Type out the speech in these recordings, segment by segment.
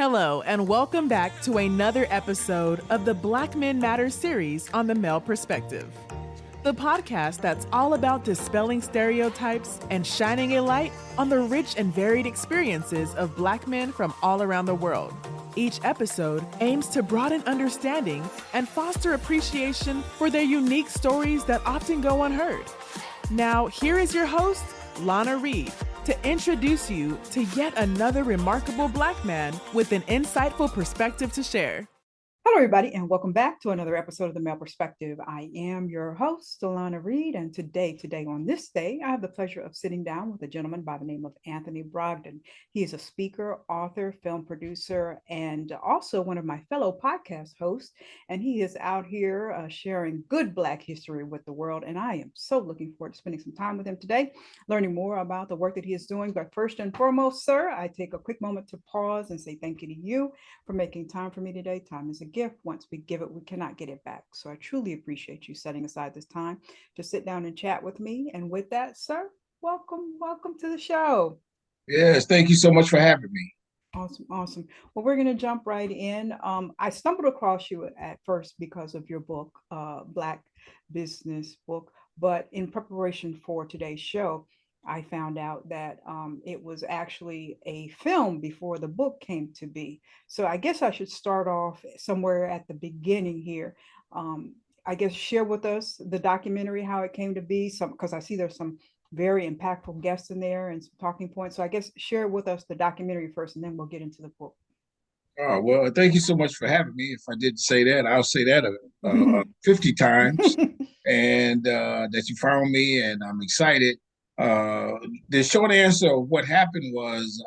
Hello, and welcome back to another episode of the Black Men Matter series on the male perspective. The podcast that's all about dispelling stereotypes and shining a light on the rich and varied experiences of Black men from all around the world. Each episode aims to broaden understanding and foster appreciation for their unique stories that often go unheard. Now, here is your host, Lana Reed, to introduce you to yet another remarkable Black man with an insightful perspective to share. Hello, everybody, and welcome back to another episode of The Male Perspective. I am your host, Lana Reed, and today, on this day, I have the pleasure of sitting down with a gentleman by the name of Anthony Brogdon. He is a speaker, author, film producer, and also one of my fellow podcast hosts, and he is out here sharing good Black history with the world, and I am so looking forward to spending some time with him today, learning more about the work that he is doing. But first and foremost, sir, I take a quick moment to pause and say thank you to you for making time for me today. Time is a gift. Once we give it, we cannot get it back. So I truly appreciate you setting aside this time to sit down and chat with me. And with that, sir, welcome to the show. Yes, thank you so much for having me. Awesome. Well, we're going to jump right in. I stumbled across you at first because of your book, Black Business book, but in preparation for today's show, I found out that it was actually a film before the book came to be. So I guess I should start off somewhere at the beginning here. I guess share with us the documentary, how it came to be, because I see there's some very impactful guests in there and some talking points. So I guess share with us the documentary first, and then we'll get into the book. Oh, well, thank you so much for having me. If I didn't say that, I'll say that 50 times, and that you found me, and I'm excited. The short answer of what happened was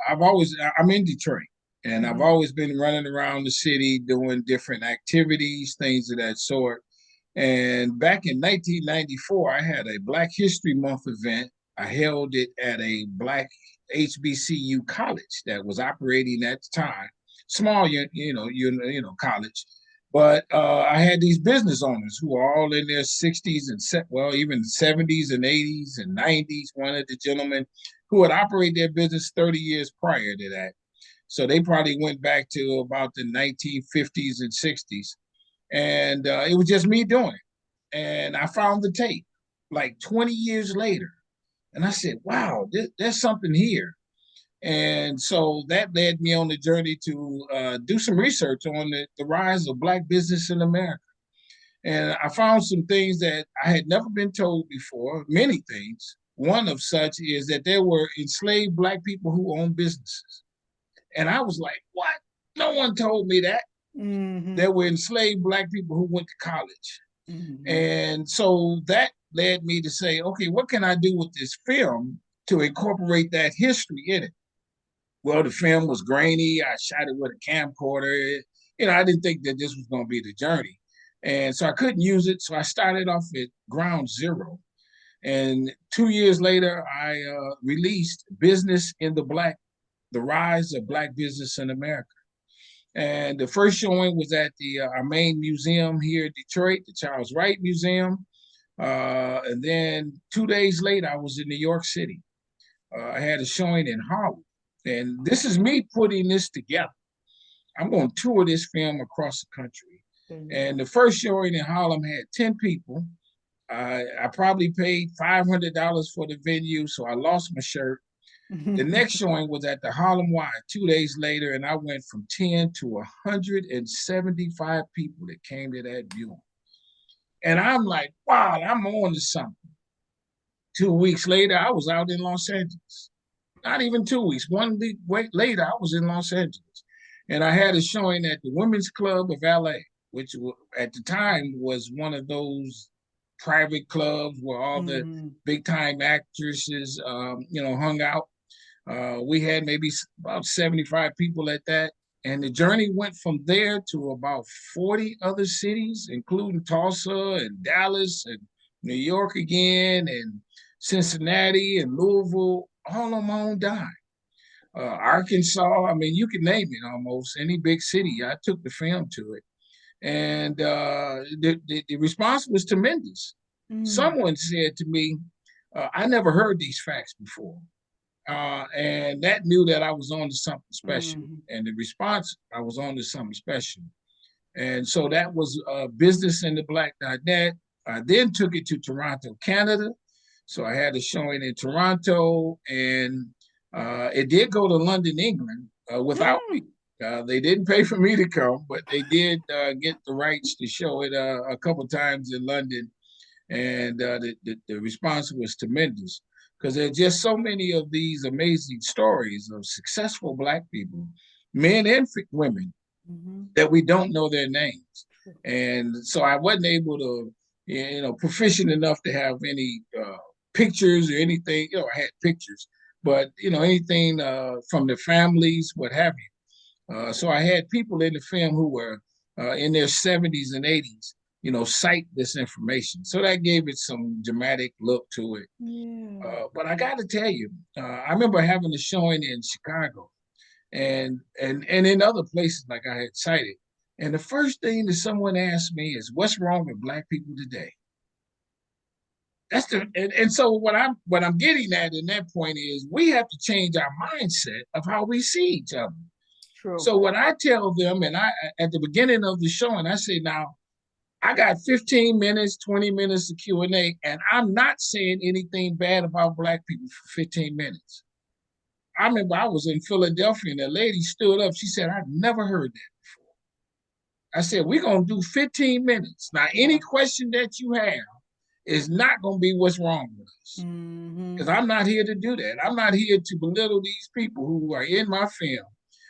I'm in Detroit, and I've always been running around the city doing different activities, things of that sort. And back in 1994, I had a Black History Month event. I held it at a Black HBCU college that was operating at the time, small, college. But I had these business owners who are all in their 60s and even 70s and 80s and 90s. One of the gentlemen who had operated their business 30 years prior to that. So they probably went back to about the 1950s and 60s. And it was just me doing it. And I found the tape like 20 years later. And I said, wow, there's something here. And so that led me on the journey to do some research on the rise of Black business in America. And I found some things that I had never been told before, many things. One of such is that there were enslaved Black people who owned businesses. And I was like, what? No one told me that. Mm-hmm. There were enslaved Black people who went to college. Mm-hmm. And so that led me to say, okay, what can I do with this film to incorporate that history in it? Well, the film was grainy. I shot it with a camcorder. I didn't think that this was going to be the journey. And so I couldn't use it. So I started off at ground zero. And 2 years later, I released Business in the Rise of Black Business in America. And the first showing was at our main museum here in Detroit, the 𝗏𝗏 Museum. And then 2 days later, I was in New York City. I had a showing in Harlem. And this is me putting this together. I'm going to tour this film across the country. Mm-hmm. And the first showing in Harlem had 10 people. I probably paid $500 for the venue, so I lost my shirt. The next showing was at the Harlem Y 2 days later, and I went from 10 to 175 people that came to that viewing. And I'm like, wow, I'm on to something. 2 weeks later, I was out in Los Angeles. Not even 2 weeks. 1 week later, I was in Los Angeles. And I had a showing at the Women's Club of LA, which at the time was one of those private clubs where all the big time actresses, hung out. We had maybe about 75 people at that. And the journey went from there to about 40 other cities, including Tulsa and Dallas and New York again, and Cincinnati and Louisville, all on my own dime. Arkansas, I mean, you can name it almost, any big city. I took the film to it. And the response was tremendous. Someone said to me, I never heard these facts before. And that knew that I was on to something special. Mhm. And the response, I was on to something special. And so that was businessintheblack.net. I then took it to Toronto, Canada. So I had a showing in Toronto, and it did go to London, England, without me. They didn't pay for me to come, but they did get the rights to show it a couple times in London. And the response was tremendous, because there are just so many of these amazing stories of successful Black people, men and women, that we don't know their names. And so I wasn't able to, proficient enough to have any pictures or anything. I had pictures, but anything from the families, what have you. So I had people in the film who were in their 70s and 80s, cite this information. So that gave it some dramatic look to it. Yeah. But I got to tell you, I remember having a showing in Chicago and in other places like I had cited. And the first thing that someone asked me is, "What's wrong with Black people today?" So what I'm getting at in that point is, we have to change our mindset of how we see each other. True. So what I tell them, and I at the beginning of the show, and I say, now I got 15 minutes, 20 minutes of Q&A, and I'm not saying anything bad about Black people for 15 minutes. I remember I was in Philadelphia, and a lady stood up. She said, "I've never heard that before." I said, "We're going to do 15 minutes. Now, any question that you have is not going to be what's wrong with us. Because I'm not here to do that. I'm not here to belittle these people who are in my film,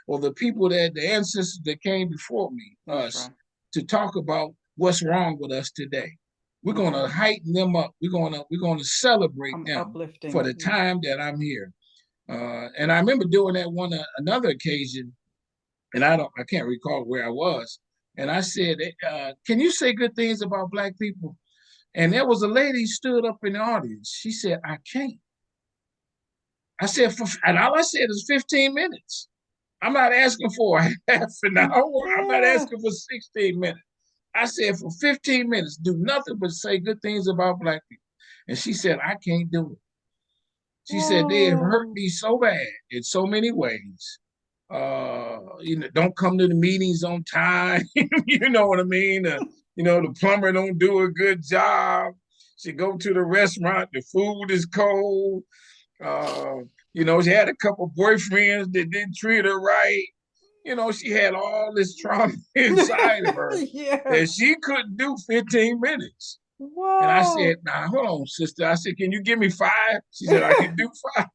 or the people that the ancestors that came before me, us, to talk about what's wrong with us today. We're going to heighten them up. We're going to celebrate them for the time that I'm here." And I remember doing that another occasion, and I can't recall where I was. And I said, "Can you say good things about Black people?" And there was a lady stood up in the audience. She said, "I can't." I said, and all I said is 15 minutes. I'm not asking for a half an hour. I'm not asking for 16 minutes. I said, for 15 minutes, do nothing but say good things about Black people. And she said, "I can't do it." She said, "They have hurt me so bad in so many ways. Don't come to the meetings on time." You know what I mean? The plumber don't do a good job. She go to the restaurant, the food is cold. She had a couple boyfriends that didn't treat her right. She had all this trauma inside of her that she couldn't do 15 minutes. Whoa. And I said, "Now, hold on, sister." I said, "Can you give me 5?" She said, "I can do 5."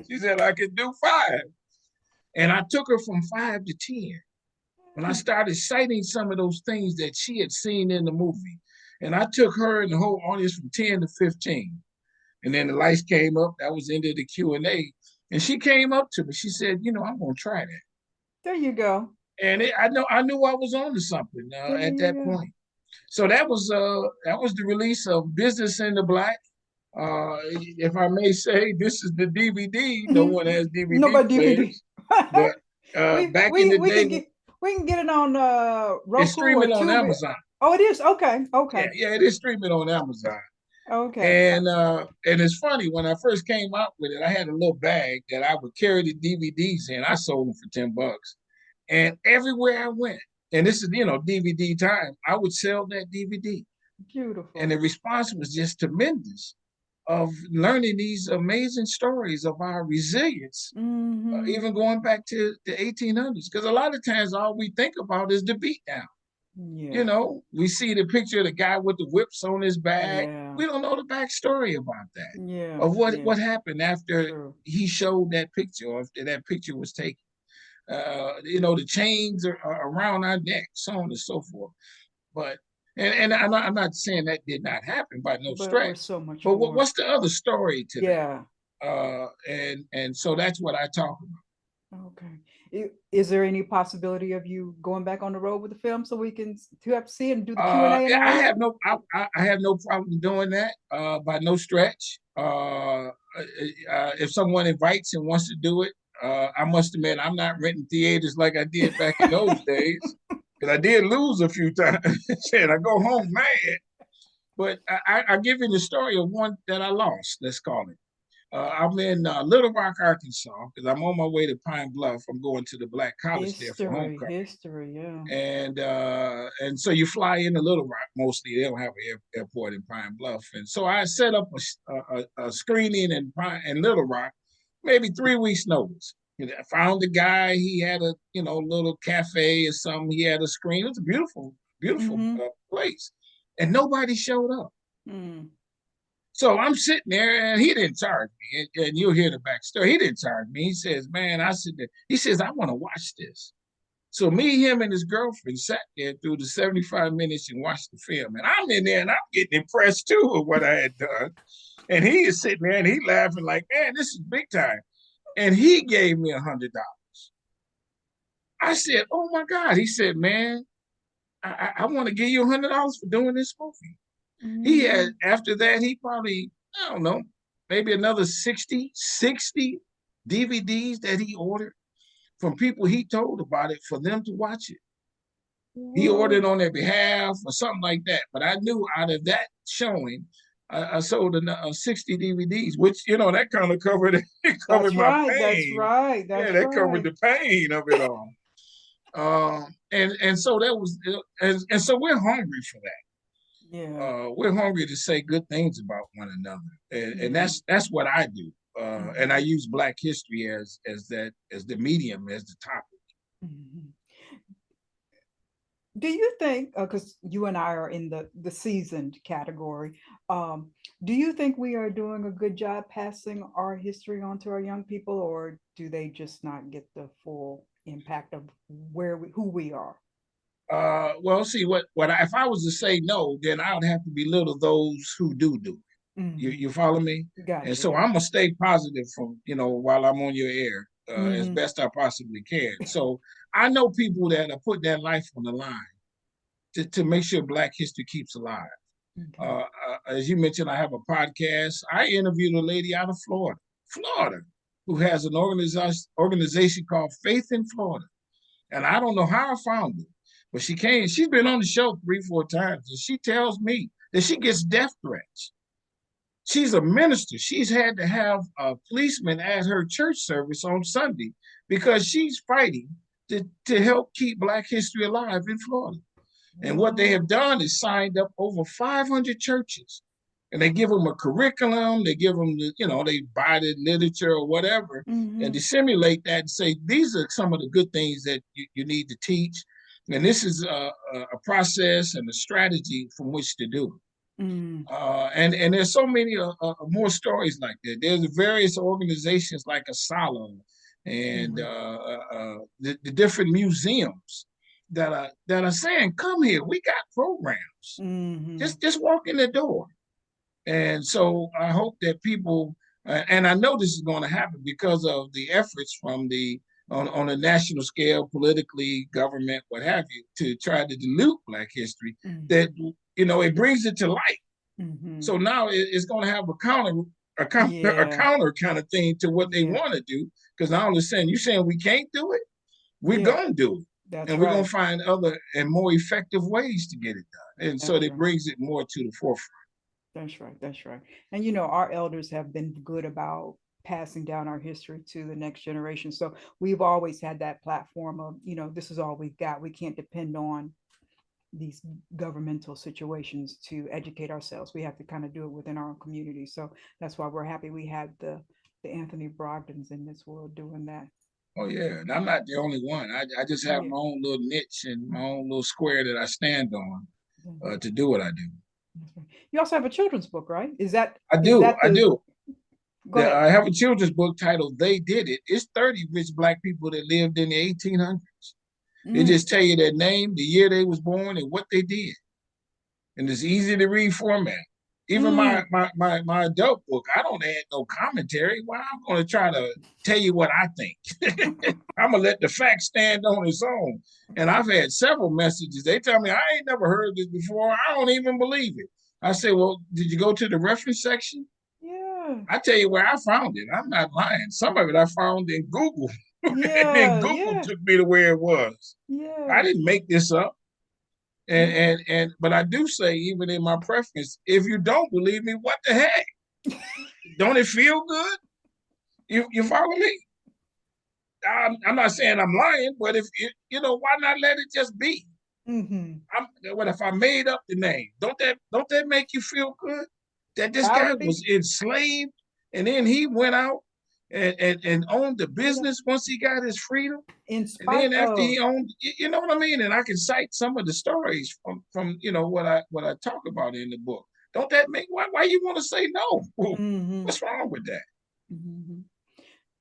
She said, "I can do 5." And I took her from 5 to 10. When I started citing some of those things that she had seen in the movie. And I took her and the whole audience from 10 to 15. And then the lights came up. That was the end of the Q&A. And she came up to me. She said, "I'm going to try that." There you go. And I knew I was on to something at that point. So that was the release of Business in the Black. If I may say, this is the DVD. No one has DVD players. But back in the day, we can get it on Roku. It's streaming on Amazon. Oh, it is? Okay. Yeah, it is streaming on Amazon. Okay. And it's funny, when I first came out with it, I had a little bag that I would carry the DVDs in. I sold them for $10. And everywhere I went, and this is, DVD time, I would sell that DVD. Beautiful. And the response was just tremendous, of learning these amazing stories of our resilience, even going back to the 1800s. Because a lot of times all we think about is the beatdown. Yeah. We see the picture of the guy with the whips on his back. Yeah. We don't know the backstory about that. Yeah. Of what happened after he showed that picture, or after that picture was taken. The chains are around our neck, so on and so forth. But and I'm not saying that did not happen by no stretch. So much but more. What's the other story to that? And so that's what I talk about. Okay. Is there any possibility of you going back on the road with the film so we can see and do the Q&A? Yeah, I have no problem doing that by no stretch. If someone invites and wants to do it, I must admit, I'm not renting theaters like I did back in those days, because I did lose a few times. And I go home mad. But I give you the story of one that I lost, let's call it. I'm in Little Rock, Arkansas, because I'm on my way to Pine Bluff. I'm going to the Black College there for homecoming. History, yeah. And so you fly into Little Rock mostly. They don't have an airport in Pine Bluff, and so I set up a screening in Little Rock, maybe 3 weeks notice. I found a guy. He had a little cafe or something. He had a screen. It was a beautiful place, and nobody showed up. So I'm sitting there, and he didn't charge me. And you'll hear the backstory. He didn't charge me. He says, "Man," I said, he says, "I want to watch this." So me, him, and his girlfriend sat there through the 75 minutes and watched the film. And I'm in there, and I'm getting impressed too with what I had done. And he is sitting there, and he laughing like, "Man, this is big time." And he gave me $100. I said, "Oh my God." He said, "Man, I want to give you $100 for doing this movie." He had, after that, he probably, I don't know, maybe another 60 DVDs that he ordered from people he told about it for them to watch it. He ordered on their behalf or something like that. But I knew out of that showing, I sold 60 DVDs, which, that kind of covered my pain. That's right. That covered the pain of it all. And so that was, and so we're hungry for that. Yeah. We're hungry to say good things about one another, and that's what I do. And I use Black history as the medium, as the topic. Do you think, because you and I are in the seasoned category, do you think we are doing a good job passing our history on to our young people, or do they just not get the full impact of who we are? Well, see, if I was to say no, then I would have to belittle those who do it. You follow me? Gotcha. And so I'm gonna stay positive from while I'm on your air as best I possibly can. So I know people that are putting their life on the line to make sure Black history keeps alive. Okay. As you mentioned, I have a podcast. I interviewed a lady out of Florida, who has an organization called Faith in Florida, and I don't know how I found it. But she's been on the show 3-4 times, and she tells me that she gets death threats. She's a minister. She's had to have a policeman at her church service on Sunday because she's fighting to help keep Black history alive in Florida. And what they have done is signed up over 500 churches. And they give them a curriculum, they give them, they buy the literature or whatever, and disseminate that and say, these are some of the good things that you need to teach. And this is a process and a strategy from which to do it. And there's so many more stories like that. There's various organizations like Asylum and the different museums that are saying, "Come here, we got programs. Just walk in the door." And so I hope that people, and I know this is going to happen because of the efforts from on a national scale, politically, government, what have you, to try to dilute Black history, that, it brings it to light. So now it's going to have a counter kind of thing to what they want to do. Because now they're saying, you're saying we can't do it? We're going to do it. We're going to find other and more effective ways to get it done. And so it brings it more to the forefront. That's right. And, our elders have been good about passing down our history to the next generation. So we've always had that platform of, this is all we've got. We can't depend on these governmental situations to educate ourselves. We have to kind of do it within our own community. So that's why we're happy we had the Anthony Brogdons in this world doing that. Oh yeah, and I'm not the only one. I just have my own little niche and my own little square that I stand on to do what I do. You also have a children's book, right? I do. I have a children's book titled "They Did It." It's 30 rich Black people that lived in the 1800s. They just tell you their name, the year they was born, and what they did. And it's easy to read format. Even my adult book, I don't add no commentary. Well, I'm going to try to tell you what I think. I'm going to let the fact stand on its own. And I've had several messages. They tell me, I ain't never heard this before. I don't even believe it. I say, well, did you go to the reference section? Yeah. I tell you where I found it. I'm not lying. Some of it I found in Google. And Google took me to where it was. Yeah. I didn't make this up. But I do say, even in my preference, if you don't believe me, what the heck? don't it feel good? You follow me? I'm not saying I'm lying, but if why not let it just be? What if I made up the name? Don't that make you feel good? That this guy was enslaved, and then he went out and owned the business once he got his freedom. And then after he owned, you know what I mean? And I can cite some of the stories from what I talk about in the book. Don't that make why you want to say no? What's wrong with that?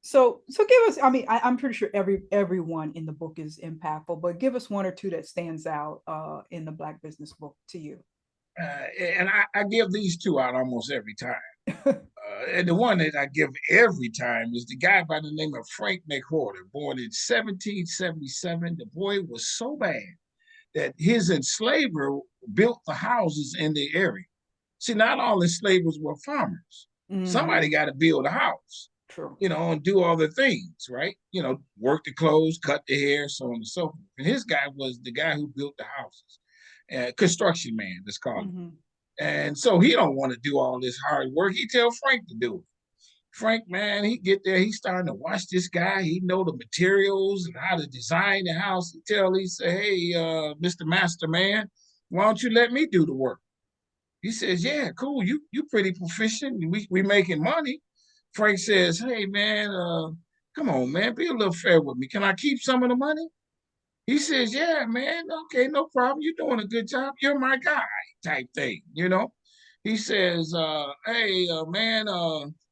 So give us, I mean, I'm pretty sure everyone in the book is impactful, but give us one or two that stands out in the Black business book to you. And I give these two out almost every time. And the one that I give every time is the guy by the name of Frank McWhorter, born in 1777. The boy was so bad that his enslaver built the houses in the area. See, not all enslavers were farmers. Somebody got to build a house. True. And do all the things, right? Work the clothes, cut the hair, so on and so forth. And his guy was the guy who built the houses. Construction man, let's call him. And so he don't want to do all this hard work. He tell Frank to do it. Frank, man, he get there, he's starting to watch this guy. He know the materials and how to design the house. He say, hey, Mr. Master Man, why don't you let me do the work? He says, yeah, cool. You pretty proficient. We making money. Frank says, hey, man, come on, man, be a little fair with me. Can I keep some of the money? He says, yeah, man, okay, no problem. You're doing a good job. You're my guy type thing, He says, hey, man,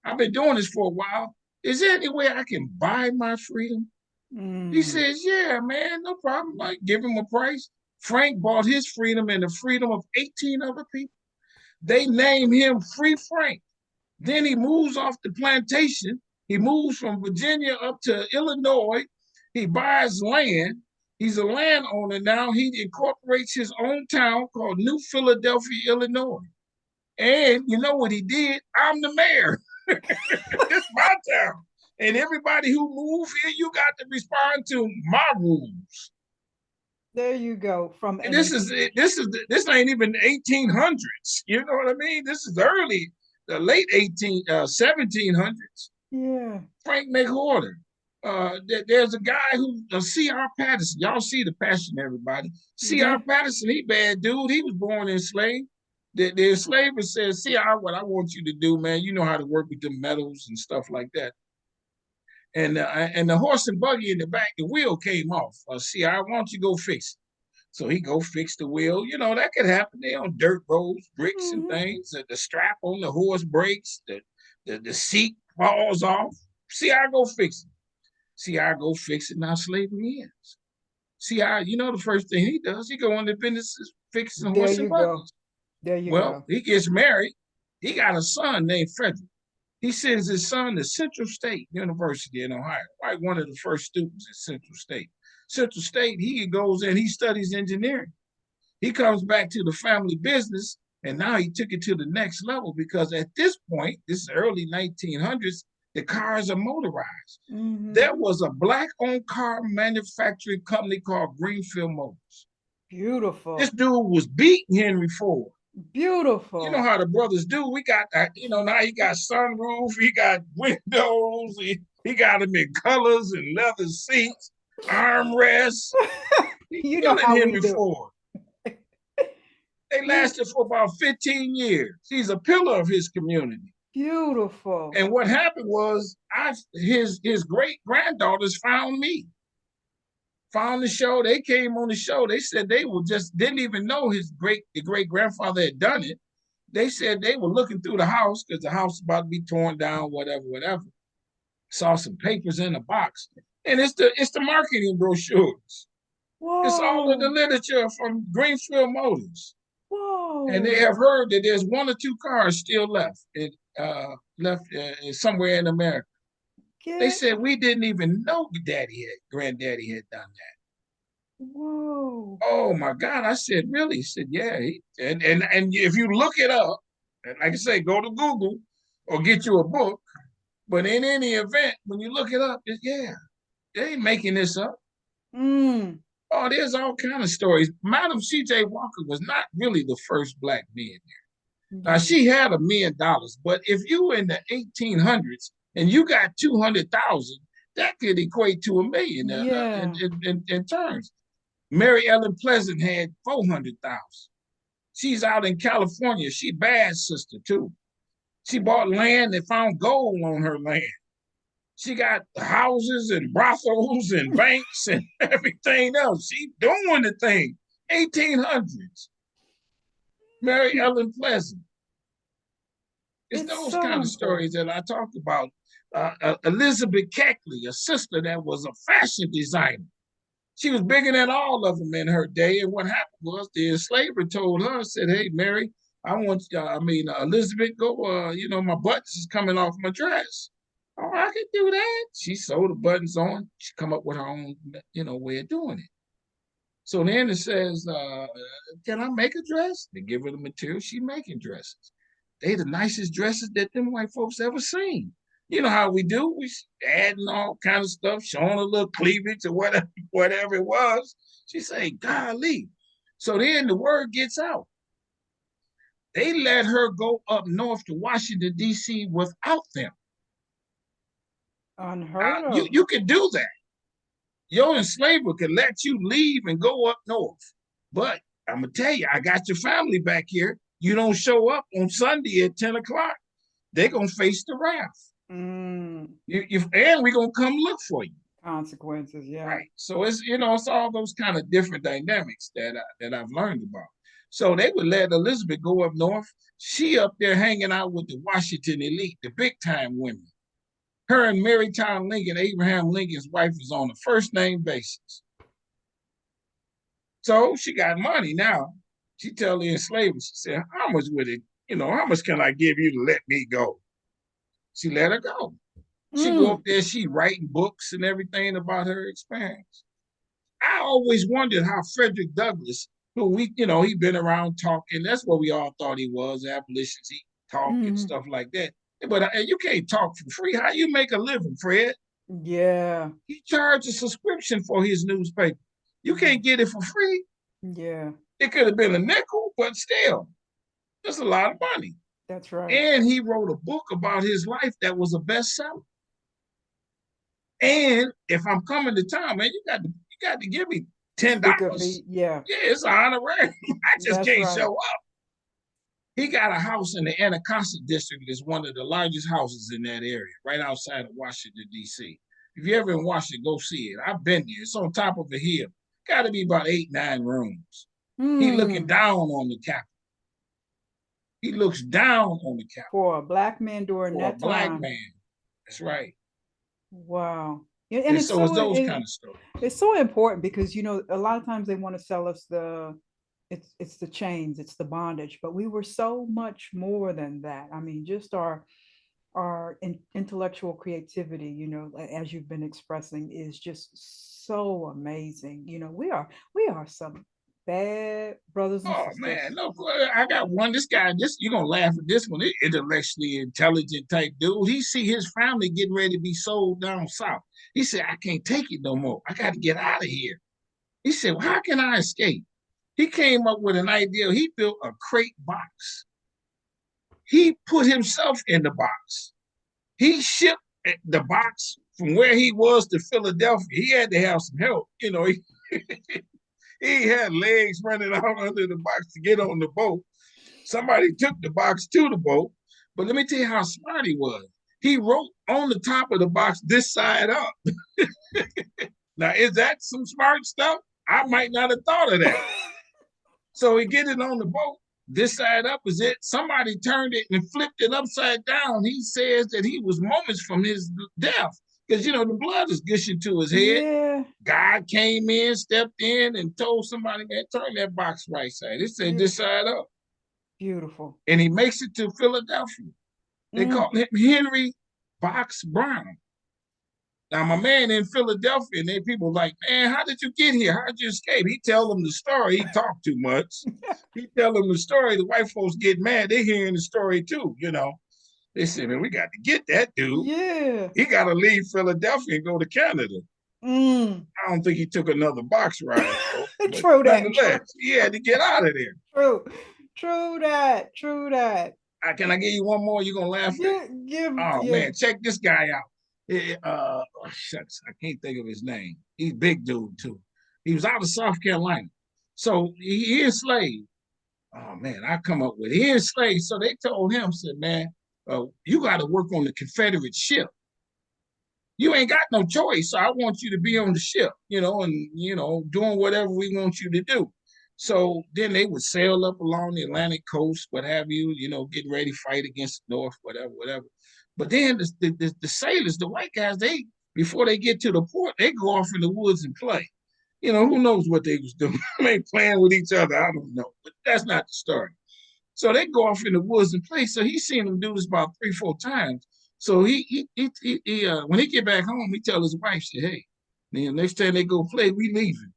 I've been doing this for a while. Is there any way I can buy my freedom? He says, yeah, man, no problem. I give him a price. Frank bought his freedom and the freedom of 18 other people. They name him Free Frank. Then he moves off the plantation. He moves from Virginia up to Illinois. He buys land. He's a landowner now. He incorporates his own town called New Philadelphia, Illinois. And you know what he did? I'm the mayor. This is my town. And everybody who moved here, you got to respond to my rules. There you go. And this ain't even the 1800s. You know what I mean? This is the late 1700s. Yeah. Frank McWhorter. There's a guy who, 𝗃𝗏 Y'all see the passion, everybody. 𝗃𝗏, he bad dude. He was born enslaved. The enslaver says, what I want you to do, man, you know how to work with the metals and stuff like that. And the horse and buggy in the back, the wheel came off. Why don't you go fix it? So he go fix the wheel. That could happen. They on dirt roads, bricks and things. The strap on the horse breaks. The seat falls off. Go fix it. Now slavery ends. The first thing he does, he go into business fixing horse and buggies. There you go. He gets married. He got a son named Frederick. He sends his son to Central State University in Ohio, right? One of the first students at Central State. Central State, he goes in, he studies engineering. He comes back to the family business, and now he took it to the next level because at this point, this is early 1900s, the cars are motorized. There was a Black-owned car manufacturing company called Greenfield Motors. Beautiful. This dude was beating Henry Ford. Beautiful. You know how the brothers do. We got that, now he got sunroof, he got windows, he got them in colors and leather seats, armrests. You know how Henry we do. Ford. They lasted for about 15 years. He's a pillar of his community. Beautiful. And what happened was his great-granddaughters found me. Found the show. They came on the show. They said they didn't even know the great-grandfather had done it. They said they were looking through the house because the house was about to be torn down, whatever. Saw some papers in a box. And it's the marketing brochures. Whoa. It's all of the literature from Greenfield Motors. Whoa. And they have heard that there's one or two cars still left somewhere in America. They said we didn't even know granddaddy had done that. Whoa. Oh my God. I said, really? He said, yeah. And if you look it up, like I say, go to Google or get you a book. But in any event, when you look it up, they ain't making this up. Oh, there's all kind of stories. Madam C.J. Walker was not really the first Black millionaire. Now, she had $1 million, but if you in the 1800s and you got 200,000, that could equate to $1 million in terms. Mary Ellen Pleasant had 400,000. She's out in California. She bad sister too. She bought land and found gold on her land. She got houses and brothels and banks and everything else. She doing the thing. 1800s. Mary Ellen Pleasant. It's those so kind of stories that I talk about. Elizabeth Keckley, a sister that was a fashion designer. She was bigger than all of them in her day. And what happened was the enslaver told her, said, hey, Mary, Elizabeth, go, my buttons is coming off my dress. Oh, I can do that. She sewed the buttons on. She come up with her own, way of doing it. So then it says, can I make a dress? They give her the material. She making dresses. They the nicest dresses that them white folks ever seen. You know how we do? We adding all kind of stuff, showing a little cleavage or whatever it was. She say, golly. So then the word gets out. They let her go up north to Washington, D.C. without them. Unheard of. You can do that. Your enslaver can let you leave and go up north. But I'm going to tell you, I got your family back here. You don't show up on Sunday at 10 o'clock, they're going to face the wrath. And we're going to come look for you. Consequences, yeah. Right. So it's, it's all those kind of different dynamics that I've learned about. So they would let Elizabeth go up north. She up there hanging out with the Washington elite, the big time women. Her and Marytown Lincoln, Abraham Lincoln's wife, is on a first name basis. So she got money now. She tell the enslaver, she said, how much would it, how much can I give you to let me go? She let her go. She go up there, she writing books and everything about her experience. I always wondered how Frederick Douglass, who he been around talking, that's what we all thought he was, abolitionists, he talk and stuff like that. But you can't talk for free. How you make a living, Fred? Yeah. He charged a subscription for his newspaper. You can't get it for free. Yeah. It could have been a nickel, but still, that's a lot of money. That's right. And he wrote a book about his life that was a bestseller. And if I'm coming to town, man, you got to give me $10. Yeah. Yeah, it's an honorarium. I just can't show up. He got a house in the 𝗵𝗂 district. It's one of the largest houses in that area, right outside of Washington, D.C. If you're ever in Washington, go see it. I've been there. It's on top of a hill. Got to be about 8, 9 rooms. He looking down on the Capitol. He looks down on the Capitol. For a black man during that time. For a black man. That's right. Wow. And so it's those kind of stories. It's so important because, a lot of times they want to sell us it's the chains, it's the bondage, but we were so much more than that. I mean, just our intellectual creativity, as you've been expressing, is just so amazing. We are some bad brothers and sisters. Man, no, I got one. This guy, you're gonna laugh at this one. Intellectually intelligent type dude. He see his family getting ready to be sold down south. He said, I can't take it no more. I got to get out of here. He said, well, how can I escape? He came up with an idea. He built a crate box. He put himself in the box. He shipped the box from where he was to Philadelphia. He had to have some help. He had legs running out under the box to get on the boat. Somebody took the box to the boat. But let me tell you how smart he was. He wrote on the top of the box, this side up. Now, is that some smart stuff? I might not have thought of that. So he get it on the boat. This side up is it. Somebody turned it and flipped it upside down. He says that he was moments from his death because, the blood is gushing to his head. Yeah. God came in, stepped in, and told somebody, man, turn that box right side. It said this side up. Beautiful. And he makes it to Philadelphia. They call him Henry Box Brown. Now, my man in Philadelphia, and then people like, man, how did you get here? How did you escape? He tell them the story. He talked too much. He tell them the story. The white folks get mad. They're hearing the story too, They say, man, we got to get that dude. Yeah. He got to leave Philadelphia and go to Canada. I don't think he took another box ride. True that. He had to get out of there. True. True that. True that. Can I give you one more? You're gonna laugh at? Oh man, check this guy out. Oh, shucks, I can't think of his name. He's a big dude too. He was out of South Carolina. So he enslaved. Oh man, I come up with it. He enslaved. So they told him, said, man, you got to work on the Confederate ship. You ain't got no choice. So I want you to be on the ship, and doing whatever we want you to do. So then they would sail up along the Atlantic coast, what have you, getting ready to fight against the North, whatever. But then the sailors, the white guys, before they get to the port, they go off in the woods and play. Who knows what they was doing? They playing with each other. I don't know, but that's not the story. So they go off in the woods and play. So he's seen them do this about 3-4 times. So he when he get back home, he tell his wife, say, hey, next time they go play, we leaving.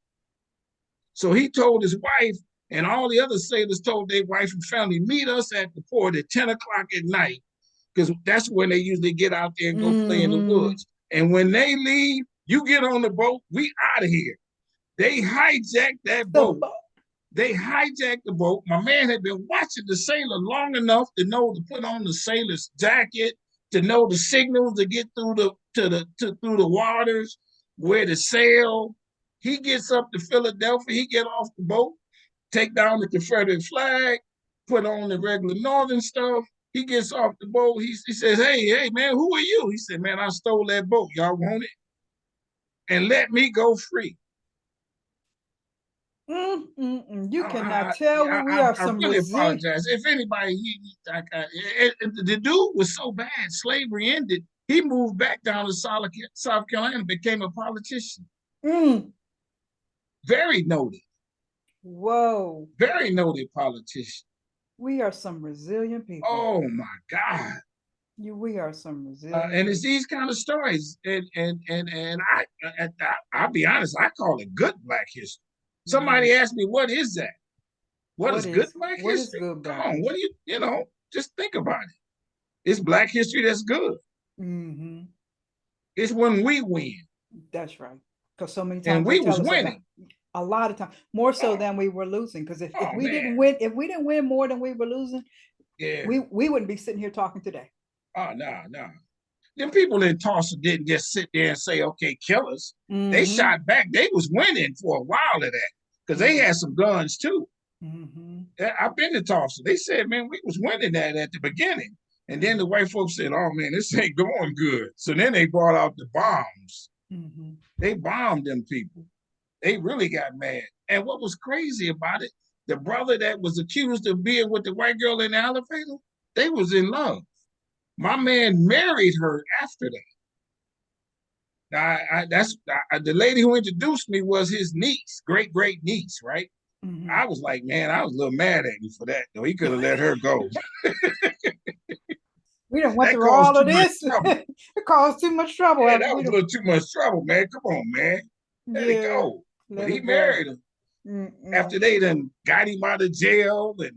So he told his wife, and all the other sailors told their wife and family, meet us at the port at 10 o'clock at night, because that's when they usually get out there and go play in the woods. And when they leave, you get on the boat, we out of here. They hijacked that boat. They hijacked the boat. My man had been watching the sailor long enough to know to put on the sailor's jacket, to know the signals to get through through the waters, where to sail. He gets up to Philadelphia. He get off the boat, take down the Confederate flag, put on the regular Northern stuff. He gets off the boat. He says, hey, man, who are you? He said, man, I stole that boat. Y'all want it? And let me go free. You cannot tell me we are some really apologize. If anybody, the dude was so bad, slavery ended. He moved back down to South Carolina and became a politician. Very noted. Whoa. Very noted politician. We are some resilient people. Oh my God. We are some resilient. And it's these kind of stories. And I'll be honest, I call it good Black history. Somebody asked me, what is that? What is good Black history? What is good Black history? What do you just think about it. It's Black history that's good. It's when we win. That's right. Because so many times and we was winning. A lot of times, more so than we were losing. Because if we didn't win more than we were losing, we wouldn't be sitting here talking today. Oh, no. Them people in Tulsa didn't just sit there and say, okay, kill us. They shot back. They was winning for a while of that, because they had some guns too. I've been to Tulsa. They said, man, we was winning that at the beginning. And then the white folks said, oh man, this ain't going good. So then they brought out the bombs. They bombed them people. They really got mad. And what was crazy about it, the brother that was accused of being with the white girl in the elevator, they was in love. My man married her after that. Now, the lady who introduced me was his niece, great niece, right? I was like, man, I was a little mad at him for that, though. He could have let her go. We done went through all of this. It caused too much trouble. Yeah, that was a little too much trouble, man. Come on, man. Let it go. But he married her. After they done got him out of jail and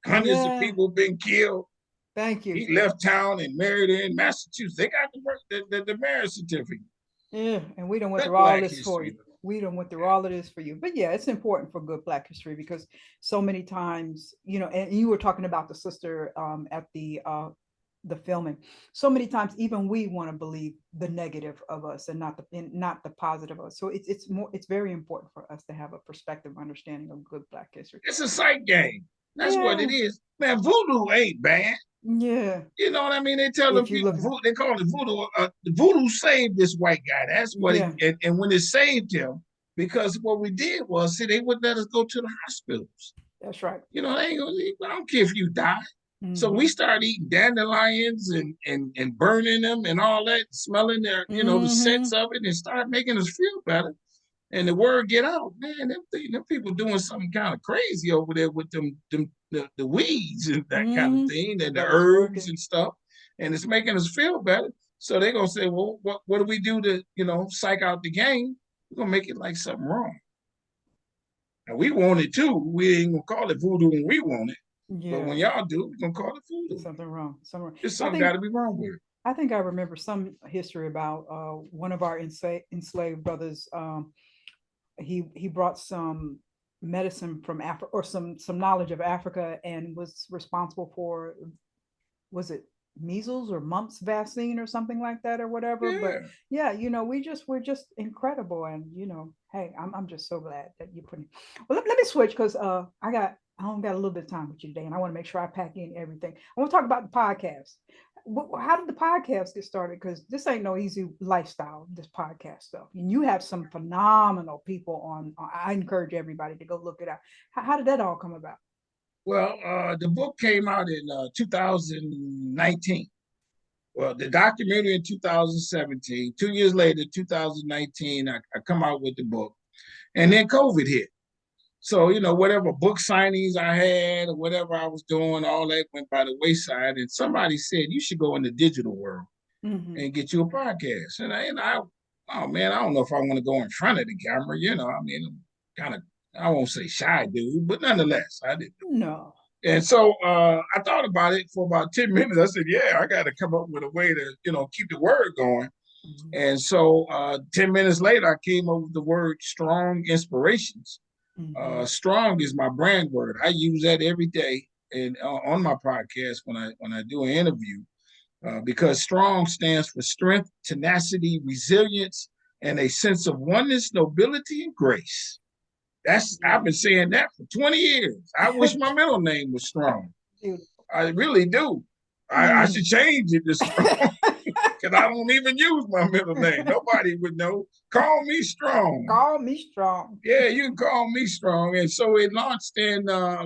hundreds of people been killed. Thank you. He left town and married her in Massachusetts. They got the marriage certificate. Yeah, and we done went through all this for you. We done went through all of this for you. But yeah, it's important for good Black history, because so many times, and you were talking about the sister at the filming. So many times, even we want to believe the negative of us and not the positive of us. So it's very important for us to have a perspective, understanding of good Black history. It's a sight game. That's what it is. Man, voodoo ain't bad. Yeah. You know what I mean? They tell them people, they call it voodoo. The voodoo saved this white guy. That's what and when it saved him, because what we did was, they wouldn't let us go to the hospitals. That's right. They ain't gonna, I don't care if you die. So we started eating dandelions and burning them and all that, smelling their, the scents of it, and started making us feel better. And the word get out, man, them people doing something kind of crazy over there with the weeds and that kind of thing, and the herbs and stuff. And it's making us feel better. So they're going to say, well, what do we do to, psych out the game? We're going to make it like something wrong. And we want it too. We ain't going to call it voodoo when we want it. Yeah. But when y'all do, we're going to call it voodoo. Something wrong. There's something got to be wrong with it. I think I remember some history about one of our enslaved brothers. He brought some medicine from Africa, or some knowledge of Africa, and was responsible for, was it measles or mumps vaccine or something like that or whatever. Yeah. But yeah, you know, we're just incredible. And you know, hey, I'm just so glad that you're putting. Well, let me switch, because I only got a little bit of time with you today, and I want to make sure I pack in everything. I want to talk about the podcast. How did the podcast get started? Because this ain't no easy lifestyle, this podcast stuff. And you have some phenomenal people on. I encourage everybody to go look it out. How did that all come about? Well, the book came out in 2019. Well, the documentary in 2017. 2 years later, 2019, I come out with the book. And then COVID hit. So, you know, whatever book signings I had or whatever I was doing, all that went by the wayside. And somebody said, you should go in the digital world and get you a podcast. And I, oh man, I don't know if I want to go in front of the camera. You know, I mean, I'm kind of, I won't say shy dude, but nonetheless, I didn't. No. And so I thought about it for about 10 minutes. I said, yeah, I got to come up with a way to, you know, keep the word going. And so 10 minutes later, I came up with the word strong inspirations. Strong is my brand word. I use that every day and on my podcast when I do an interview, because strong stands for strength, tenacity, resilience, and a sense of oneness, nobility, and grace. I've been saying that for 20 years. I wish my middle name was Strong. I really do. I should change it to Strong, because I don't even use my middle name. Nobody would know. Call me Strong. Call me Strong. Yeah, you can call me Strong. And so it launched in I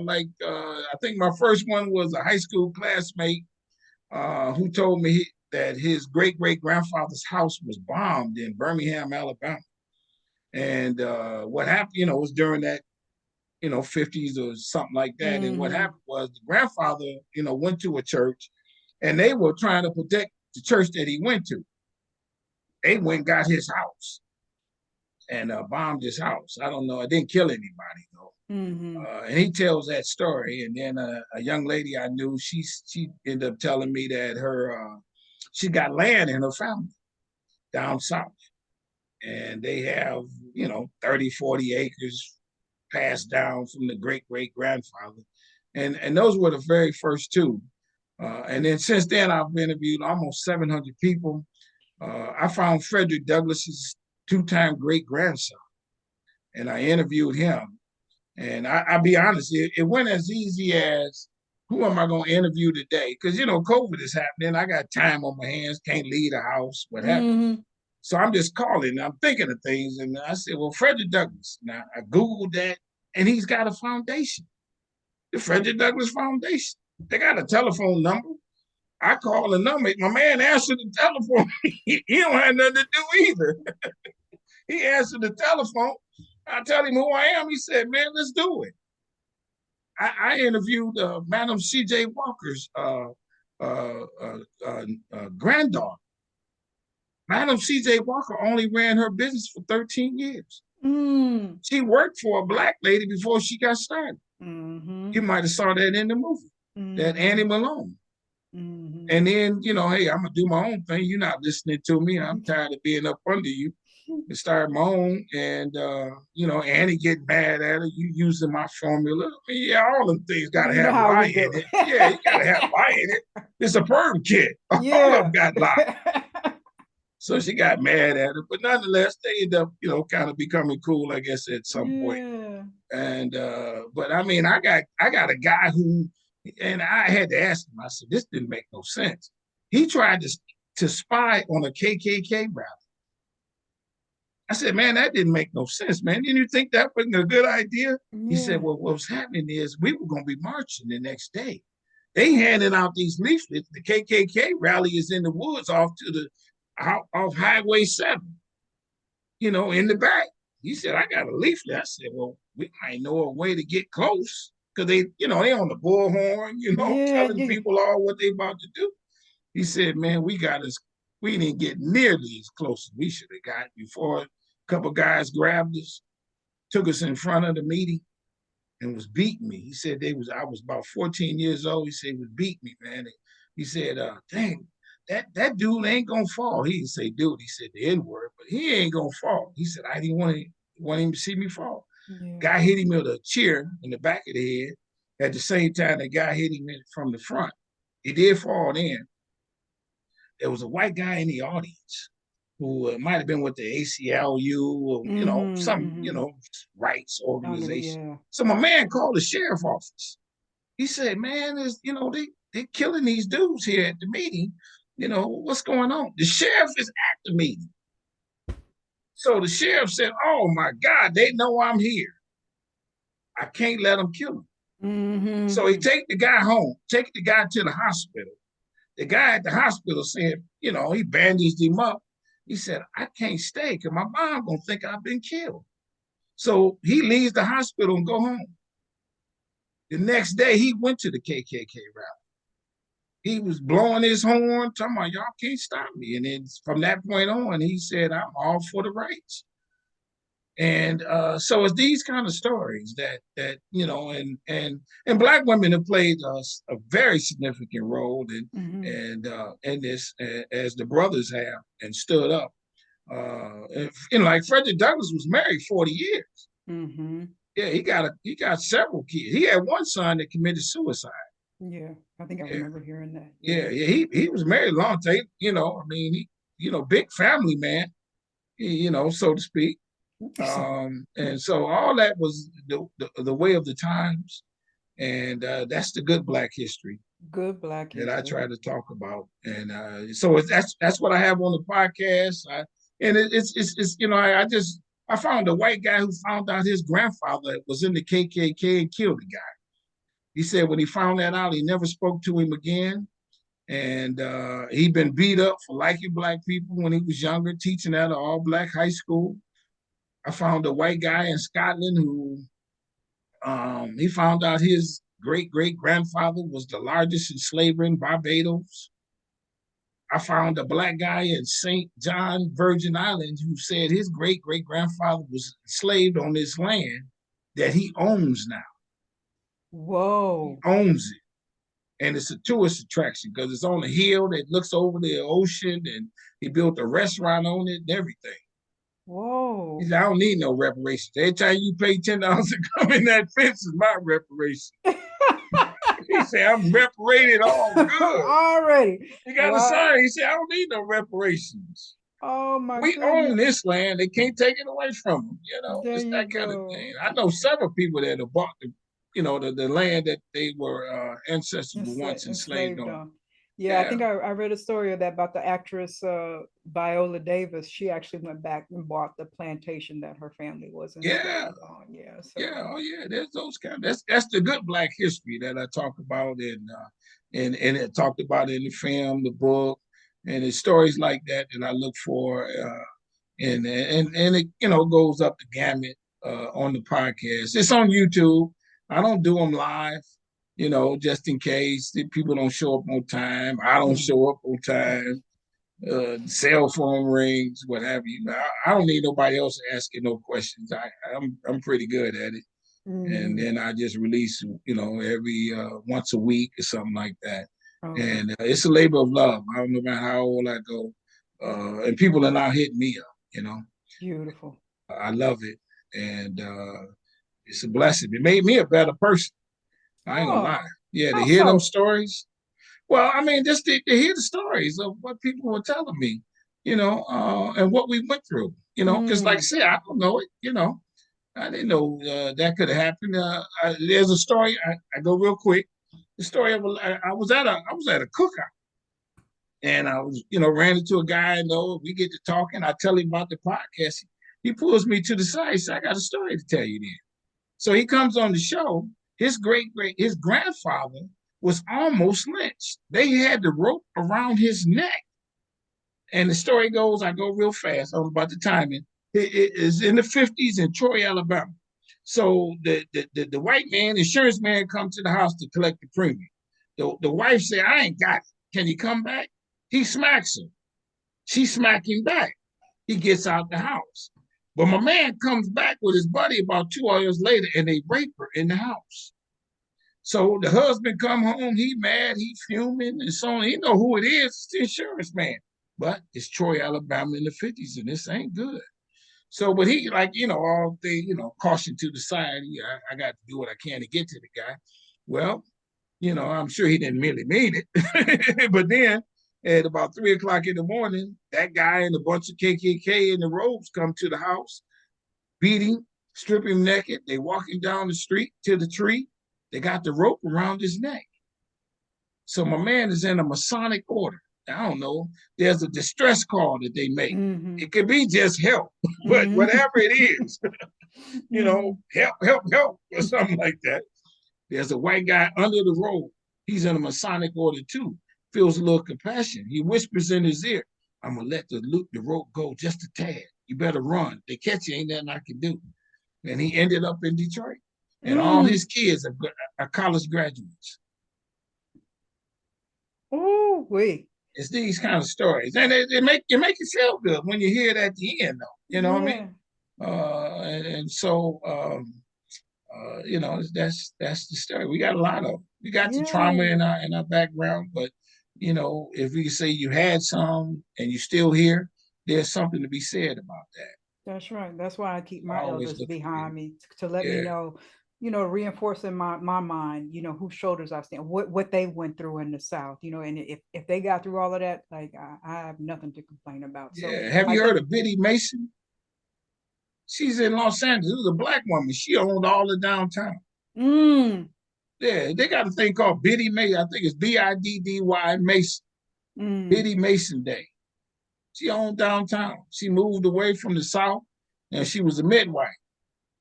think my first one was a high school classmate who told me that his great-great-grandfather's house was bombed in Birmingham, Alabama. And what happened, you know, was during that, you know, 50s or something like that. And what happened was the grandfather, you know, went to a church, and they were trying to protect the church that he went to. They went and got his house and bombed his house. I don't know. It didn't kill anybody, though. And he tells that story. And then a young lady I knew, she ended up telling me that she got land in her family down south. And they have, you know, 30, 40 acres passed down from the great-great-grandfather. And those were the very first two. And then since then, I've interviewed almost 700 people. I found Frederick Douglass's two-time great-grandson, and I interviewed him. And I'll be honest, it went as easy as, who am I going to interview today? Because, you know, COVID is happening. I got time on my hands, can't leave the house, what happened. So I'm just calling, I'm thinking of things. And I said, well, Frederick Douglass. Now, I Googled that, and he's got a foundation, the Frederick Douglass Foundation. They got a telephone number. I call the number. My man answered the telephone. He don't have nothing to do either. He answered the telephone. I tell him who I am. He said, man, let's do it. I interviewed Madam C.J. Walker's granddaughter. Madam C.J. Walker only ran her business for 13 years. She worked for a Black lady before she got started. You might have saw that in the movie, that Annie Malone. And then, you know, hey, I'm going to do my own thing. You're not listening to me. I'm tired of being up under you. I started my own, and, you know, Annie getting mad at her, you using my formula. I mean, yeah, all them things got to have lie in it. Yeah, you got to have lie in it. It's a perm kit. All of them got lie. So she got mad at her, but nonetheless, they ended up, you know, kind of becoming cool, I guess, at some point. And but I mean, I got a guy who, and I had to ask him. I said, this didn't make no sense. He tried to spy on a KKK rally. I said, man, that didn't make no sense, man. Didn't you think that wasn't a good idea? He said, well, what was happening is we were going to be marching the next day. They handed out these leaflets. The KKK rally is in the woods off Highway 7, you know, in the back. He said, I got a leaflet. I said, well, we might know a way to get close, because they, you know, they on the bullhorn, you know, telling people all what they about to do. He said, man, we didn't get nearly as close as we should have got before a couple guys grabbed us, took us in front of the meeting, and was beating me. He said I was about 14 years old. He said he was beating me, man. He said, dang, that dude ain't gonna fall. He didn't say dude, he said the N-word, but he ain't gonna fall. He said, I didn't want him to see me fall. Yeah. Guy hit him with a chair in the back of the head. At the same time, the guy hit him from the front. He did fall in. There was a white guy in the audience who might have been with the ACLU or, some, rights organization. Yeah. So my man called the sheriff office. He said, man, they're killing these dudes here at the meeting. What's going on? The sheriff is at the meeting. So the sheriff said, oh my God, they know I'm here. I can't let them kill him. So he take the guy home, take the guy to the hospital. The guy at the hospital said, he bandaged him up. He said, I can't stay because my mom gonna think I've been killed. So he leaves the hospital and go home. The next day, he went to the KKK rally. He was blowing his horn, talking about, y'all can't stop me. And then from that point on, he said, I'm all for the rights. And so it's these kind of stories that and Black women have played a very significant role in this, as the brothers have, and stood up. Like Frederick Douglass was married 40 years. Yeah, he got several kids. He had one son that committed suicide. Yeah, I think I remember hearing that. Yeah, he was married a long time. Big family man, so to speak. And so all that was the way of the times, and that's the good Black history. Good Black history that I try to talk about, and so that's what I have on the podcast. I found a white guy who found out his grandfather was in the KKK and killed the guy. He said when he found that out, he never spoke to him again, and he'd been beat up for liking Black people when he was younger, teaching at an all-Black high school. I found a white guy in Scotland who he found out his great-great-grandfather was the largest enslaver in Barbados. I found a Black guy in St. John, Virgin Islands, who said his great-great-grandfather was enslaved on this land that he owns now. Whoa. He owns it. And it's a tourist attraction because it's on a hill that looks over the ocean, and he built a restaurant on it and everything. Whoa. He said, I don't need no reparations. Every time you pay $10 to come in that fence is my reparation. He said, I'm reparated all good. Already. He got a sign. He said, I don't need no reparations. Oh my We goodness. own this land. They can't take it away from them. It's that kind of thing. I know several people that have bought the land that they were ancestors were once enslaved on. Yeah, I think I read a story of that about the actress Viola Davis. She actually went back and bought the plantation that her family was enslaved on. Yeah. So. Yeah. Oh yeah. There's those kind. That's the good Black history that I talk about, and it talked about in the film, the book, and it's stories like that I look for, and it goes up the gamut on the podcast. It's on YouTube. I don't do them live. Just in case people don't show up on time. I don't show up on time. Cell phone rings, what have you. I don't need nobody else asking no questions. I'm pretty good at it. And then I just release, every once a week or something like that. And it's a labor of love. I don't know about how old I go. And people are now hitting me up, Beautiful. I love it. And it's a blessing. It made me a better person. I ain't gonna lie. Yeah, to hear them stories. Well, I mean, just to hear the stories of what people were telling me, and what we went through, because like I said, I don't know it, I didn't know that could have happened. There's a story, I go real quick. The story of I was at a cookout, and I was, ran into a guy I know. We get to talking. I tell him about the podcast. He pulls me to the side. He said, I got a story to tell you then. So he comes on the show. His grandfather was almost lynched. They had the rope around his neck. And the story goes, I go real fast, I'm about the timing. It is in the 50s in Troy, Alabama. So the white man, insurance man, comes to the house to collect the premium. The wife said, I ain't got it. Can you come back? He smacks her. She smacked him back. He gets out the house. But my man comes back with his buddy about 2 hours later, and they rape her in the house. So the husband come home, he mad, he fuming, and so on. He know who it is, it's the insurance man. But it's Troy, Alabama in the 50s, and this ain't good. So, but he like, all the, caution to the side. I got to do what I can to get to the guy. Well, I'm sure he didn't really mean it. But then at about 3 o'clock in the morning, that guy and a bunch of KKK in the robes come to the house, beat him, strip him naked. They walk him down the street to the tree. They got the rope around his neck. So my man is in a Masonic order. I don't know. There's a distress call that they make. It could be just help, but whatever it is, help, or something like that. There's a white guy under the robe. He's in a Masonic order too. Feels a little compassion. He whispers in his ear, "I'm gonna let the rope go just a tad. You better run. They catch you, ain't nothing I can do." And he ended up in Detroit. And all his kids are college graduates. Oh, wait. It's these kind of stories. And it make you feel good when you hear it at the end, though. You know what I mean? And so that's the story. We got a lot of we got the trauma in our background, but if we say you had some and you still here, there's something to be said about that. That's right. That's why I keep my elders behind me to let me know, reinforcing my mind, whose shoulders I stand, what they went through in the South, and if they got through all of that, like I have nothing to complain about. So have you heard of 𝗵𝗳𝗍𝗵𝗱? She's in Los Angeles. It was a Black woman. She owned all the downtown. Yeah, they got a thing called Biddy Mason. I think it's BIDDY Mason. Biddy Mason Day. She owned downtown. She moved away from the South, and she was a midwife.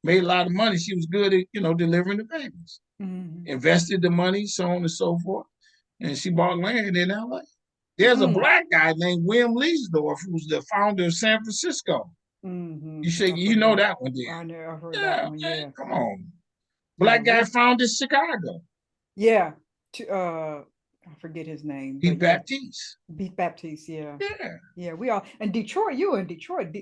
Made a lot of money. She was good at, delivering the babies. Invested the money, so on and so forth. And she bought land in LA. There's a Black guy named William Leesdorf, who's the founder of San Francisco. You know that one, dear. I know, I've heard that one, yeah. Come on. Black guy founded Chicago. Yeah. I forget his name. 𝗵𝗳𝗍𝗵𝗱. 𝗵𝗳𝗍𝗵𝗱, yeah. Yeah, we are. And Detroit, you in Detroit.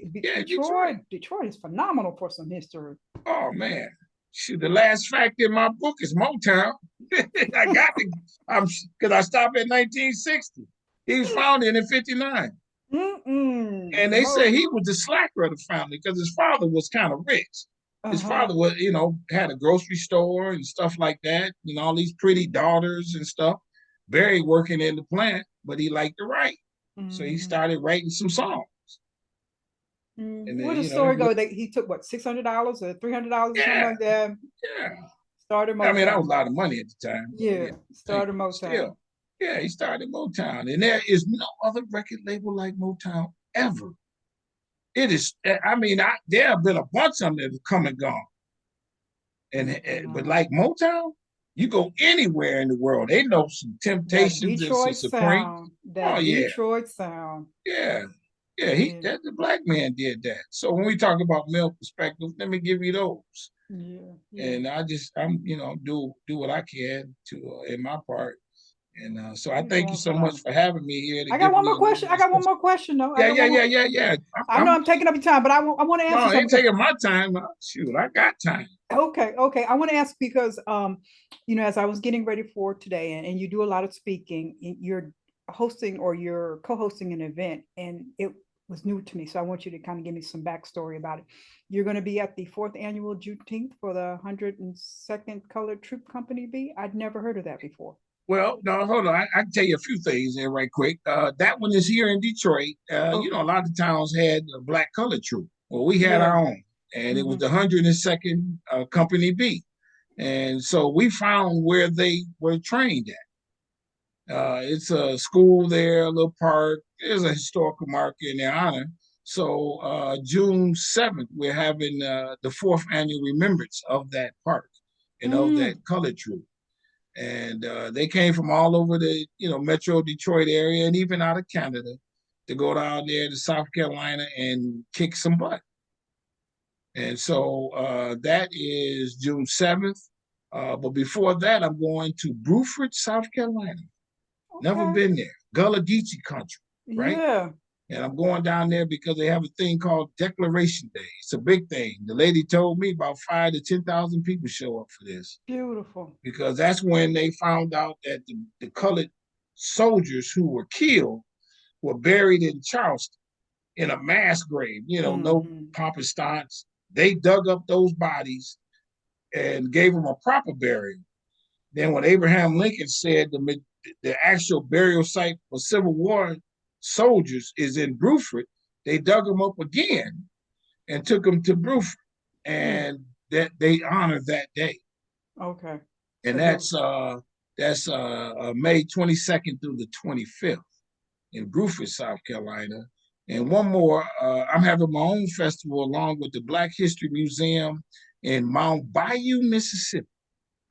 Detroit is phenomenal for some history. Oh, man. Shoot, the last fact in my book is Motown. I got to, because I stopped at 1960. He was founded in 59. And they say he was the slacker of the family because his father was kind of rich. His father was, had a grocery store and stuff like that, all these pretty daughters and stuff. Barry working in the plant, but he liked to write. So he started writing some songs. And then, where does the story go? He took what, $600 or $300 or something like that? Yeah. Started Motown. I mean, that was a lot of money at the time. Yeah. Started Motown. Still, yeah, he started Motown. And there is no other record label like Motown ever. It is, I mean, there have been a bunch of them that have come and gone. But like Motown, you go anywhere in the world, they know some Temptations and some Supreme. Detroit sound. Yeah. Yeah, the Black man did that. So when we talk about male perspective, let me give you those. And I'm do what I can to in my part. And so I thank you so much for having me here. I got one more question. Though. Yeah. I know I'm taking up your time, but I want to answer something. No, ain't taking my time. Shoot, I got time. Okay. I want to ask because, as I was getting ready for today, and you do a lot of speaking, you're hosting or you're co-hosting an event, and it was new to me. So I want you to kind of give me some backstory about it. You're going to be at the 4th annual Juneteenth for the 102nd Colored Troop Company B. I'd never heard of that before. Well, no, hold on. I can tell you a few things there right quick. That one is here in Detroit. A lot of towns had a Black colored troop. Well, we had our own, and it was the 102nd Company B. And so we found where they were trained at. It's a school there, a little park. There's a historical marker in their honor. So June 7th, we're having the 4th annual remembrance of that park and of that colored troop. And they came from all over the, Metro Detroit area and even out of Canada to go down there to South Carolina and kick some butt. And so that is June 7th. But before that, I'm going to Beaufort, South Carolina. Never been there. 𝗔𝗶𝗍𝗵𝗍 country, right? Yeah. And I'm going down there because they have a thing called Declaration Day. It's a big thing. The lady told me about 5,000 to 10,000 people show up for this. Beautiful. Because that's when they found out that the colored soldiers who were killed were buried in Charleston. in a mass grave, no pomp and stance. They dug up those bodies and gave them a proper burial. Then when Abraham Lincoln said the actual burial site for Civil War soldiers is in _Beaufort, they dug them up again and took them to _Beaufort, and that they honored that day. Okay. And so that's May 22nd through the 25th in _Beaufort, South Carolina. And one more, I'm having my own festival along with the Black History Museum in Mount Bayou, Mississippi.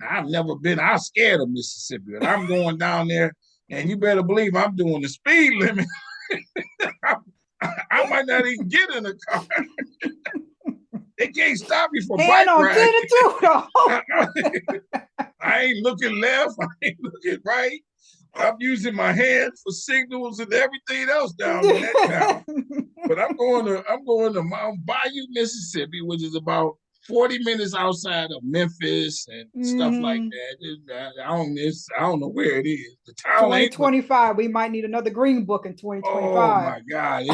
I've never been, I'm scared of Mississippi, but I'm going down there, and you better believe I'm doing the speed limit. I might not even get in the car. They can't stop me for bike riding. I ain't looking left, I ain't looking right. I'm using my hands for signals and everything else down in that town. But I'm going to Mount Bayou, Mississippi, which is about 40 minutes outside of Memphis and stuff like that. I don't know where it is. The town 2025. We might need another green book in 2025. Oh my God!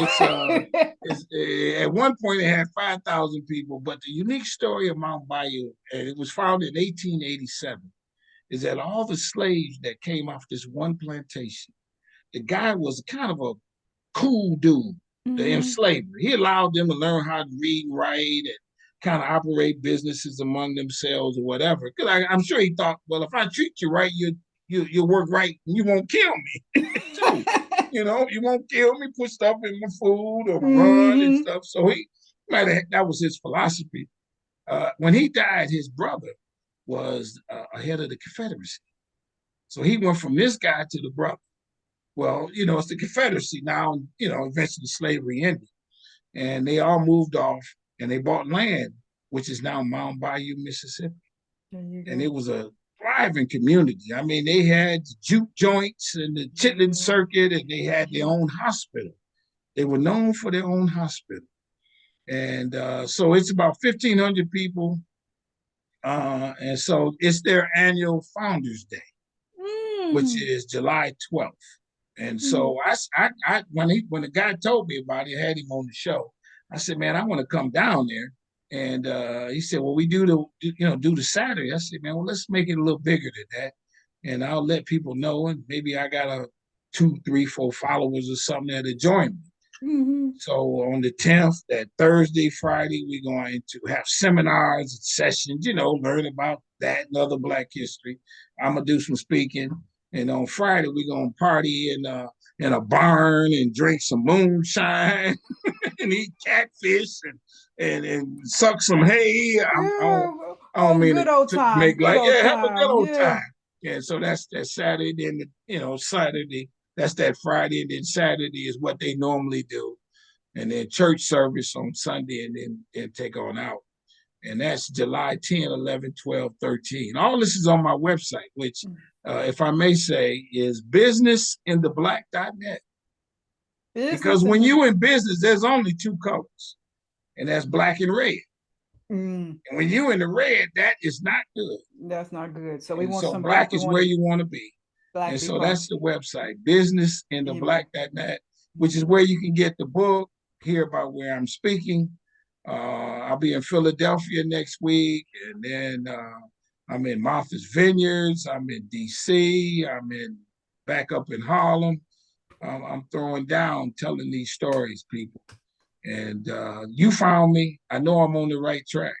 It's at one point it had 5,000 people, but the unique story of Mount Bayou, and it was founded in 1887, is that all the slaves that came off this one plantation, the guy was kind of a cool dude, the enslaver. He allowed them to learn how to read and write and kind of operate businesses among themselves or whatever. Because I'm sure he thought, well, if I treat you right, you'll work right and you won't kill me too. You won't kill me, put stuff in my food or run and stuff. So that was his philosophy. When he died, his brother was head of the Confederacy. So he went from this guy to the brother. Well, it's the Confederacy now, eventually slavery ended. And they all moved off and they bought land, which is now Mount Bayou, Mississippi. And it was a thriving community. I mean, they had the juke joints and the chitlin circuit, and they had their own hospital. They were known for their own hospital. And so it's about 1,500 people. And so it's their annual Founders Day, which is July 12th. And so when the guy told me about it, I had him on the show. I said, man, I want to come down there. And he said, well, we do the Saturday. I said, man, well, let's make it a little bigger than that. And I'll let people know. And maybe I got 2, 3, 4 followers or something that'll join me. So on the 10th, that Thursday, Friday, we're going to have seminars and sessions, learn about that and other Black history. I'm going to do some speaking. And on Friday, we're going to party in a barn and drink some moonshine and eat catfish and suck some hay. I don't mean to make like, have a good old time. Yeah, so that's that Saturday, then Saturday, that's that Friday, and then Saturday is what they normally do. And then church service on Sunday, and then take on out. And that's July 10, 11, 12, 13. All this is on my website, which, if I may say, is businessintheblack.net. Because when you're in business, there's only 2 colors, and that's black and red. And when you're in the red, that is not good. That's not good. So we want some black is where you want to be. And so that's the website, businessintheblack.net, which is where you can get the book, hear about where I'm speaking. I'll be in Philadelphia next week, and then I'm in Martha's Vineyards, I'm in DC, I'm back up in Harlem. I'm throwing down, telling these stories, people. And you found me. I know I'm on the right track.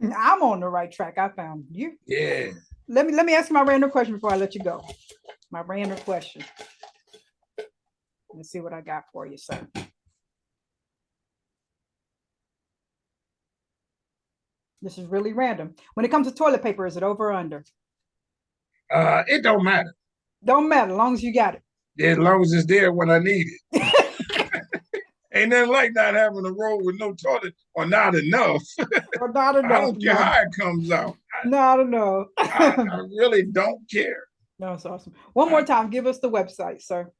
I'm on the right track. I found you. Yeah. Let me ask you my random question before I let you go. My random question. Let's see what I got for you, sir. This is really random. When it comes to toilet paper, is it over or under? It don't matter. Don't matter, as long as you got it. Yeah, as long as it's there when I need it. Ain't nothing like not having a roll with no toilet or not enough. Or not enough. I don't care how it comes out. Not enough. I really don't care. No, it's awesome. One more time, give us the website, sir.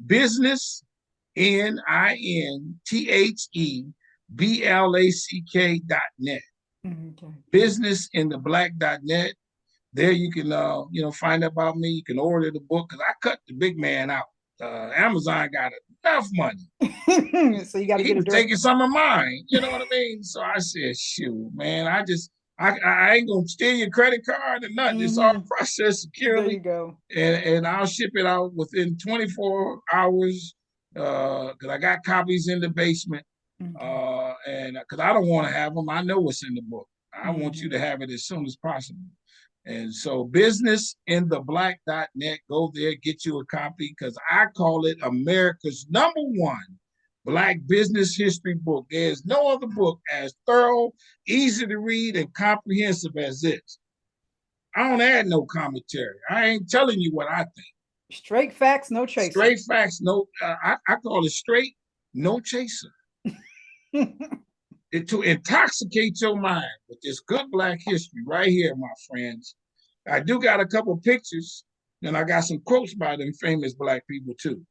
Business, NINTHEBLACK.net. Okay. Businessintheblack.net. There you can find out about me. You can order the book, because I cut the big man out. Amazon got enough money. So you got to He get was it taking some of mine. You know what I mean? So I said, shoot, man, I ain't gonna steal your credit card or nothing. It's all processed securely. There you go. And I'll ship it out within 24 hours. Because I got copies in the basement. And because I don't want to have them. I know what's in the book. I want you to have it as soon as possible. And so businessintheblack.net, go there, get you a copy, because I call it America's #1 Black business history book. There's no other book as thorough, easy to read, and comprehensive as this. I don't add no commentary. I ain't telling you what I think. Straight facts, no chaser. Straight facts, no. I call it straight, no chaser. To intoxicate your mind with this good Black history right here, my friends. I do got a couple pictures, and I got some quotes by them famous Black people too.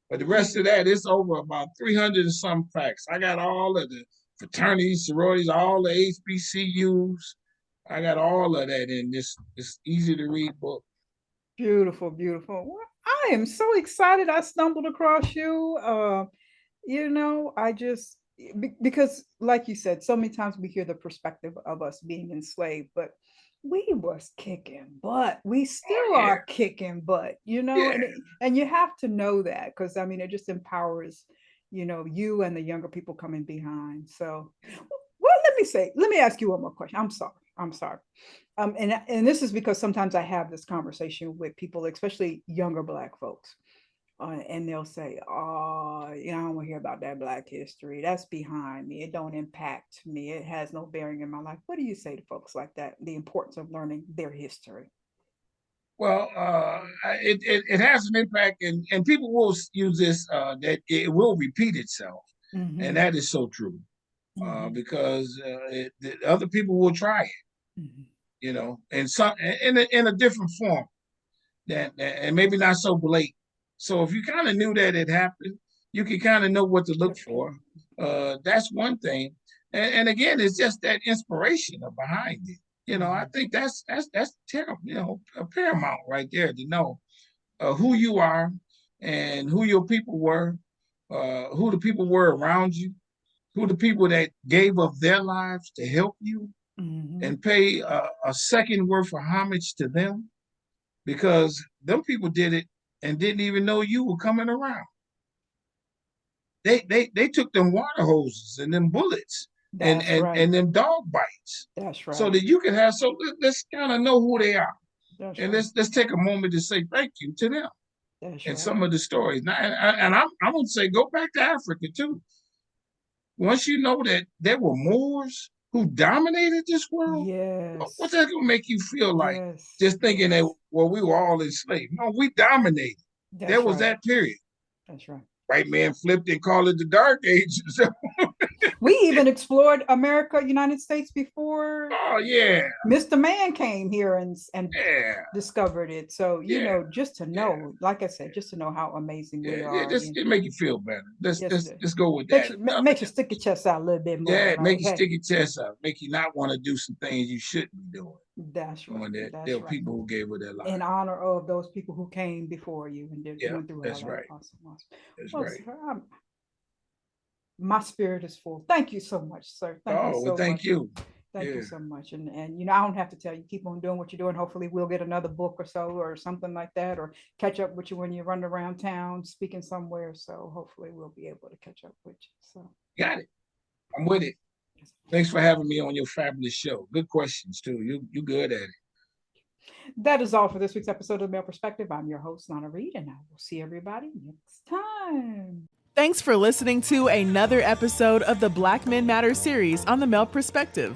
But the rest of that, it's over about 300 and some facts. I got all of the fraternities, sororities, all the HBCUs. I got all of that in this easy to read book. Beautiful, beautiful. Well, I am so excited I stumbled across you. Because like you said, so many times we hear the perspective of us being enslaved, but we was kicking butt. We still are kicking butt, and you have to know that, because it just empowers, you and the younger people coming behind. So, well, let me ask you one more question. I'm sorry. And this is because sometimes I have this conversation with people, especially younger Black folks. And they'll say, oh, I don't want to hear about that Black history. That's behind me. It don't impact me. It has no bearing in my life. What do you say to folks like that? The importance of learning their history. Well, it has an impact, and people will use this, that it will repeat itself. And that is so true, because the other people will try it, and some in a different form, and maybe not so blatant. So if you kind of knew that it happened, you can kind of know what to look for. That's one thing. And again, it's just that inspiration behind it. I think that's terrible, paramount right there, to know who you are and who your people were, who the people were around you, who the people that gave up their lives to help you, and pay a second worth of homage to them, because them people did it and didn't even know you were coming around. They took them water hoses and them bullets and them dog bites. That's right. So that you can have, so let's kind of know who they are. That's and right. let's take a moment to say thank you to them. That's and some of the stories. Now, and I'm going to say, go back to Africa too. Once you know that there were Moors who dominated this world, what's that going to make you feel like? Just thinking that, well, we were all enslaved. No, we dominated. There was that period. That's right. White man flipped and called it the Dark Ages. We even explored America, United States, before Mr. Man came here and discovered it. So, just to know, like I said, just to know how amazing we are. It make you feel better. Let's go with that. Make you stick your chest out a little bit more. Yeah, make you stick your chest out. Make you not want to do some things you shouldn't be doing. That's right. There were people who gave it their life. In honor of those people who came before you and went through that's all that. right. Awesome. That's right. Sir, my spirit is full. Thank you so much, sir. Thank you. Thank you so much. And I don't have to tell you, keep on doing what you're doing. Hopefully we'll get another book or so or something like that, or catch up with you when you run around town speaking somewhere. So hopefully we'll be able to catch up with you. So got it. I'm with it. Thanks for having me on your fabulous show. Good questions too. You good at it. That is all for this week's episode of The Male Perspective. I'm your host, Lana Reed, and I will see everybody next time. Thanks for listening to another episode of the Black Men Matter series on the Male Perspective.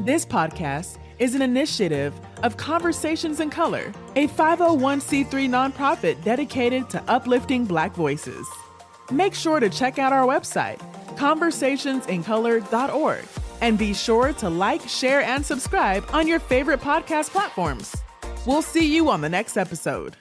This podcast is an initiative of Conversations in Color, a 501c3 nonprofit dedicated to uplifting Black voices. Make sure to check out our website, conversationsincolor.org, and be sure to like, share, and subscribe on your favorite podcast platforms. We'll see you on the next episode.